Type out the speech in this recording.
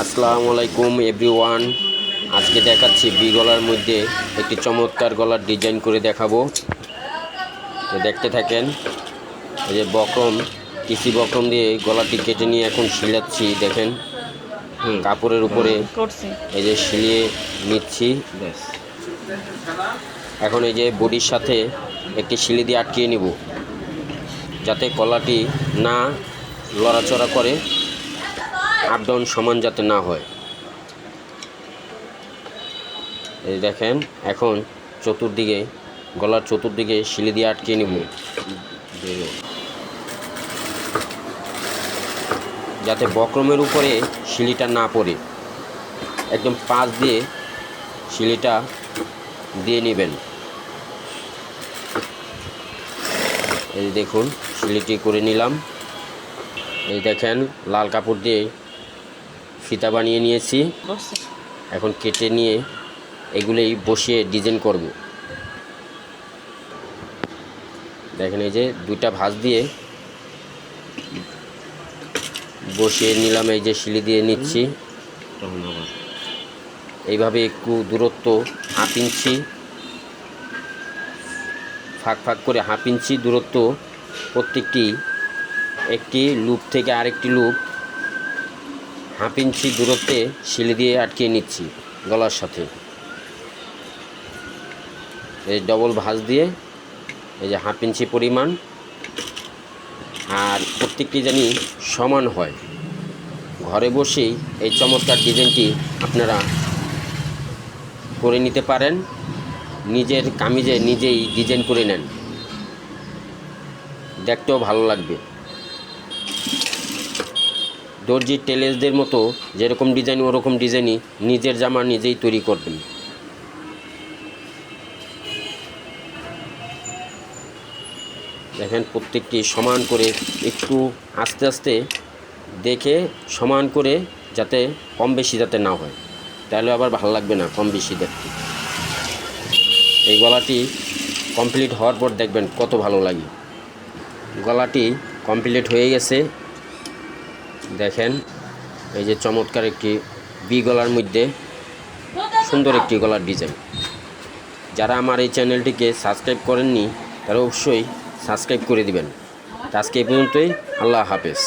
আসসালামু আলাইকুম এভরিওয়ান। আজকে দেখাচ্ছি বি গলার মধ্যে একটি চমৎকার গলার ডিজাইন করে দেখাবো। তো দেখতে থাকেন। এই যে বক্রম, টিসি বক্রম দিয়ে গলাটি কেটে নিয়ে এখন সিলাচ্ছি। দেখেন কাপড়ের উপরে এই যে সিলিয়ে নিচ্ছি। এখন এই যে বডির সাথে একটি সিলি দিয়ে আটকিয়ে নিব, যাতে গলাটি না লড়াচড়া করে, আপ ডাউন সমান যাতে না হয়। এই দেখেন এখন চতুর্দিকে, গলার চতুর্দিকে সিলি দিয়ে আটকে নিব, যাতে বক্রমের উপরে সিলিটা না পড়ে। একদম পাশ দিয়ে সিলিটা দিয়ে নেবেন। এই দেখুন সিলিটি করে নিলাম। এই দেখেন লাল কাপড় দিয়ে ফিতা বানিয়ে নিয়েছি। এখন কেটে নিয়ে এগুলোই বসিয়ে ডিজাইন করব। দেখেন এই যে দুইটা ভাঁজ দিয়ে বসিয়ে নিলাম। এই যে সিলি দিয়ে নিচ্ছি। এইভাবে একটু দূরত্ব হাফ ইঞ্চি, ফাঁক ফাঁক করে হাফ ইঞ্চি দূরত্ব, প্রত্যেকটি একটি লুপ থেকে আরেকটি লুপ হাফ ইঞ্চি দূরত্বে সিলি দিয়ে আটকিয়ে নিচ্ছি গলার সাথে। এই ডবল ভাঁজ দিয়ে এই যে হাফ ইঞ্চি পরিমাণ, আর প্রত্যেকটি জানি সমান হয়। ঘরে বসেই এই চমৎকার ডিজাইনটি আপনারা করে নিতে পারেন। নিজের কামিজে নিজেই ডিজাইন করে নেন, দেখতেও ভালো লাগবে। দর্জির টেলেসদের মতো যেরকম ডিজাইন ওরকম ডিজাইনই নিজের জামা নিজেই তৈরি করবেন। দেখেন প্রত্যেকটি সমান করে, একটু আস্তে আস্তে দেখে সমান করে, যাতে কম বেশি যাতে না হয়, তাহলে আবার ভালো লাগবে না কম বেশি দেখতে। এই গলাটি কমপ্লিট হওয়ার পর দেখবেন কত ভালো লাগে। গলাটি কমপ্লিট হয়ে গেছে। দেখেন এই যে চমৎকার একটি বি গলার মধ্যে সুন্দর একটি গলার ডিজাইন। যারা আমার এই চ্যানেলটিকে সাবস্ক্রাইব করেননি তারা অবশ্যই সাবস্ক্রাইব করে দিবেন। আজকে এই পর্যন্তই। আল্লাহ হাফেজ।